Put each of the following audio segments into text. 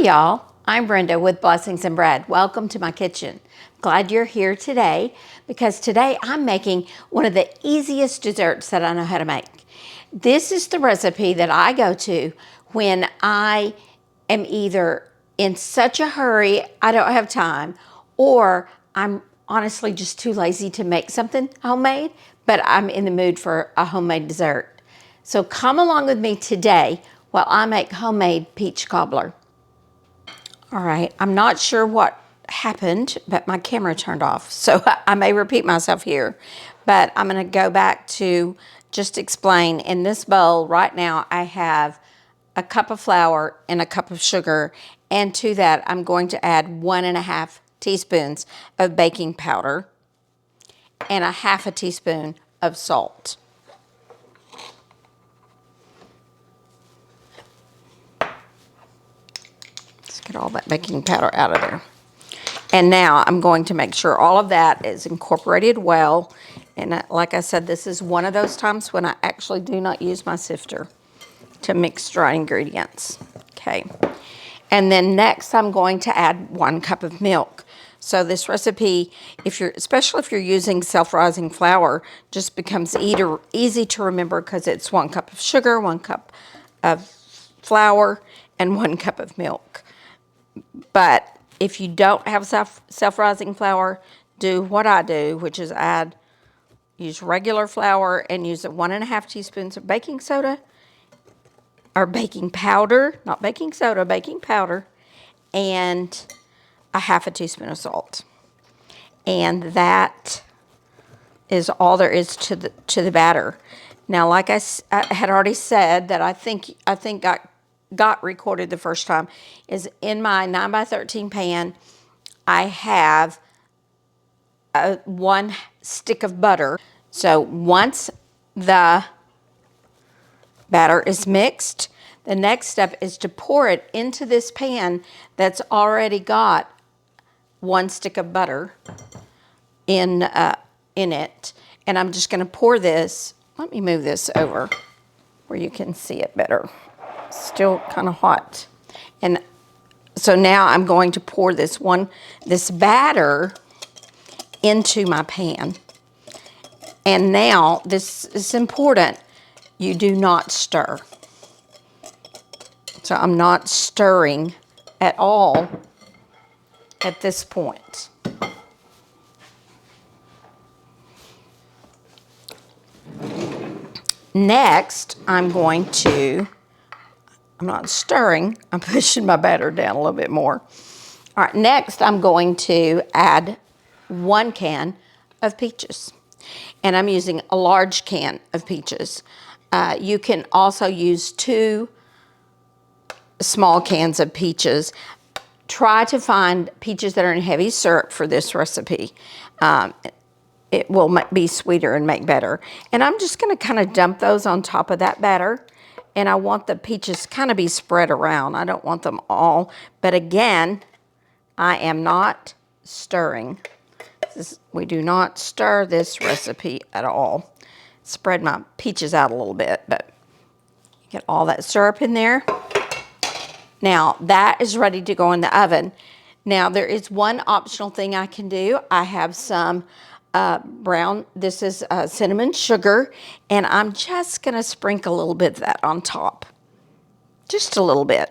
y'all, I'm Brenda with Blessings and Bread. Welcome to my kitchen. Glad you're here today because today I'm making one of the easiest desserts that I know how to make. This is the recipe that I go to when I am either in such a hurry I don't have time, or I'm honestly just too lazy to make something homemade, but I'm in the mood for a homemade dessert. So come along with me today while I make homemade peach cobbler. All right, I'm not sure what happened, but my camera turned off. So I may repeat myself here, but I'm gonna go back to just explain. In this bowl right now, I have a cup of flour and a cup of sugar. And to that, I'm going to add 1.5 teaspoons of baking powder and 1/2 teaspoon of salt. Get all that baking powder out of there. And now I'm going to make sure all of that is incorporated well. And like I said, this is one of those times when I actually do not use my sifter to mix dry ingredients. Okay. And then next I'm going to add 1 cup of milk. So this recipe, especially if you're using self-rising flour, just becomes easy to remember because it's 1 cup of sugar, 1 cup of flour, and 1 cup of milk. But if you don't have self-rising flour, do what I do, which is use regular flour and use 1.5 teaspoons of baking soda, or baking powder, not baking soda, baking powder, and 1/2 teaspoon of salt. And that is all there is to the batter. Now, like I had already said, that I think got recorded the first time, is in my 9x13 pan, I have 1 stick of butter. So once the batter is mixed, the next step is to pour it into this pan that's already got 1 stick of butter in it. And I'm just gonna pour this. Let me move this over where you can see it better. Still kind of hot. And so now I'm going to pour this batter into my pan. And now this is important. You do not stir. So I'm not stirring at all at this point. Next, I'm not stirring, I'm pushing my batter down a little bit more. All right, next I'm going to add 1 can of peaches. And I'm using a large can of peaches. You can also use 2 small cans of peaches. Try to find peaches that are in heavy syrup for this recipe. It will be sweeter and make better. And I'm just gonna kind of dump those on top of that batter. And I want the peaches kind of be spread around. I don't want them all. But again, I am not stirring. We do not stir this recipe at all. Spread my peaches out a little bit, but get all that syrup in there. Now that is ready to go in the oven. Now there is one optional thing I can do. I have some this is cinnamon sugar, and I'm just gonna sprinkle a little bit of that on top. Just a little bit,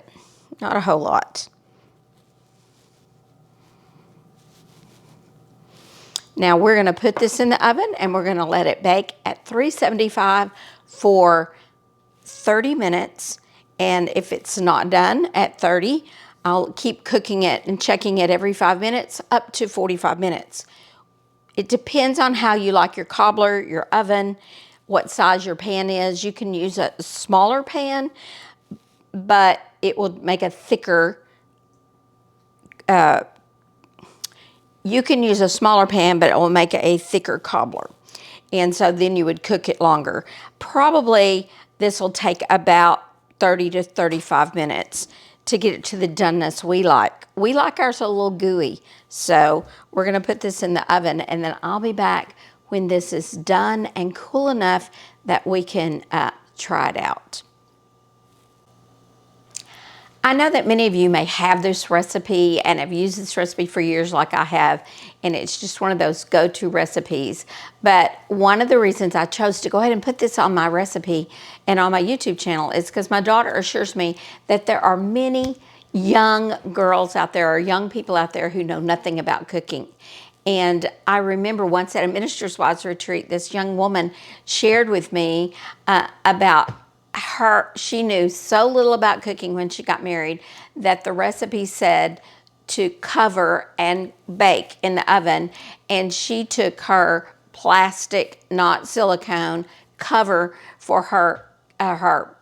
not a whole lot. Now we're gonna put this in the oven and we're gonna let it bake at 375 for 30 minutes. And if it's not done at 30, I'll keep cooking it and checking it every 5 minutes up to 45 minutes. It depends on how you like your cobbler, your oven, what size your pan is. You can use a smaller pan, but it will make a thicker, you can use a smaller pan, but it will make a thicker cobbler. And so then you would cook it longer. Probably this will take about 30 to 35 minutes to get it to the doneness we like. We like ours a little gooey. So we're gonna put this in the oven, and then I'll be back when this is done and cool enough that we can try it out. I know that many of you may have this recipe and have used this recipe for years like I have, and it's just one of those go-to recipes. But one of the reasons I chose to go ahead and put this on my recipe and on my YouTube channel is because my daughter assures me that there are many young girls out there or young people out there who know nothing about cooking. And I remember once at a minister's wives retreat, this young woman shared with me about she knew so little about cooking when she got married that the recipe said to cover and bake in the oven. And she took her plastic, not silicone, cover for her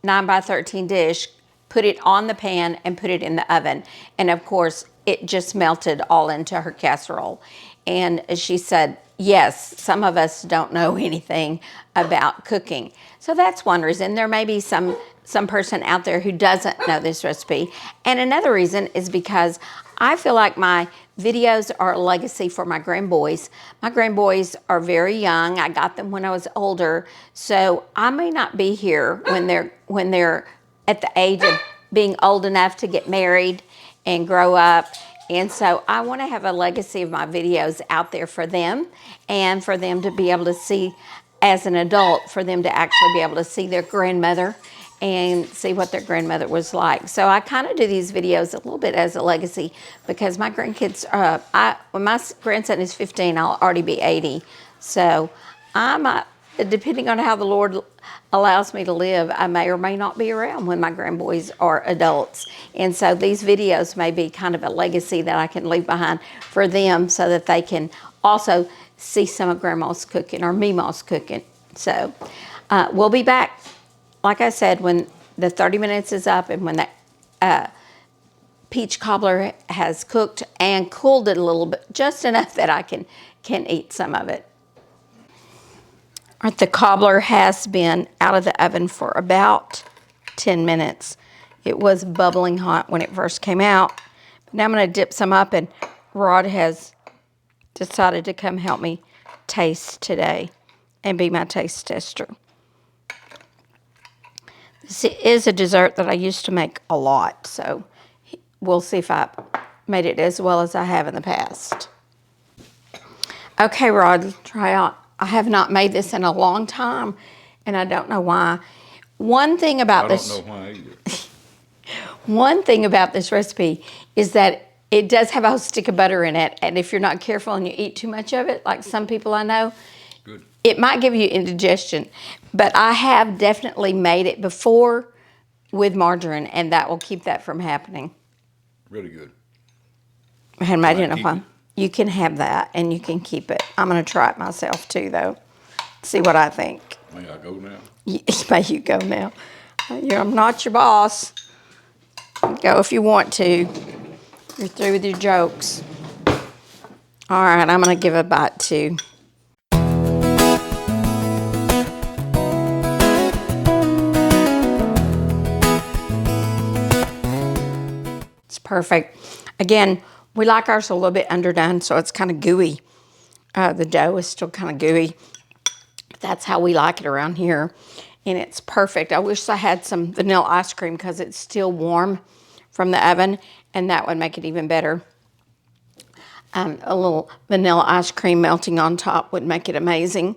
9 by 13 dish, put it on the pan and put it in the oven. And of course, it just melted all into her casserole. And she said, yes, some of us don't know anything about cooking. So that's one reason. There may be some person out there who doesn't know this recipe. And another reason is because I feel like my videos are a legacy for my grandboys. My grandboys are very young. I got them when I was older. So I may not be here when they're at the age of being old enough to get married and grow up. And so I want to have a legacy of my videos out there for them and for them to be able to see as an adult, for them to actually be able to see their grandmother and see what their grandmother was like. So I kind of do these videos a little bit as a legacy because my grandkids, when my grandson is 15, I'll already be 80. So depending on how the Lord allows me to live, I may or may not be around when my grandboys are adults. And so these videos may be kind of a legacy that I can leave behind for them so that they can also see some of Grandma's cooking or Meemaw's cooking. So we'll be back, like I said, when the 30 minutes is up and when that peach cobbler has cooked and cooled it a little bit, just enough that I can eat some of it. All right, the cobbler has been out of the oven for about 10 minutes. It was bubbling hot when it first came out. But now I'm going to dip some up, and Rod has decided to come help me taste today and be my taste tester. This is a dessert that I used to make a lot, so we'll see if I made it as well as I have in the past. Okay, Rod, try out. I have not made this in a long time, and I don't know why. One thing about this... I don't know why either. One thing about this recipe is that it does have a whole stick of butter in it, and if you're not careful and you eat too much of it, like some people I know, good, it might give you indigestion. But I have definitely made it before with margarine, and that will keep that from happening. Really good. I hadn't made it in a while. You can have that, and you can keep it. I'm going to try it myself, too, though. See what I think. May I go now? May you go now. I'm not your boss. Go if you want to. You're through with your jokes. All right, I'm going to give a bite, too. It's perfect. Again, we like ours a little bit underdone, so it's kind of gooey. The dough is still kind of gooey. That's how we like it around here, and it's perfect. I wish I had some vanilla ice cream because it's still warm from the oven, and that would make it even better. A little vanilla ice cream melting on top would make it amazing.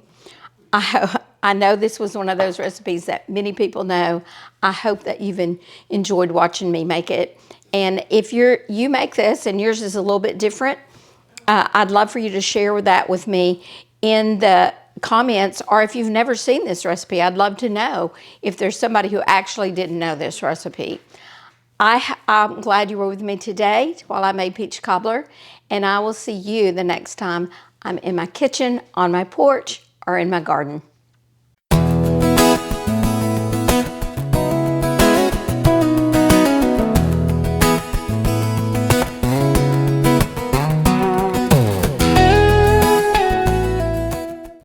I know this was one of those recipes that many people know. I hope that you've enjoyed watching me make it. And if you make this and yours is a little bit different, I'd love for you to share that with me in the comments, or if you've never seen this recipe, I'd love to know if there's somebody who actually didn't know this recipe. I'm glad you were with me today while I made peach cobbler, and I will see you the next time I'm in my kitchen, on my porch, or in my garden.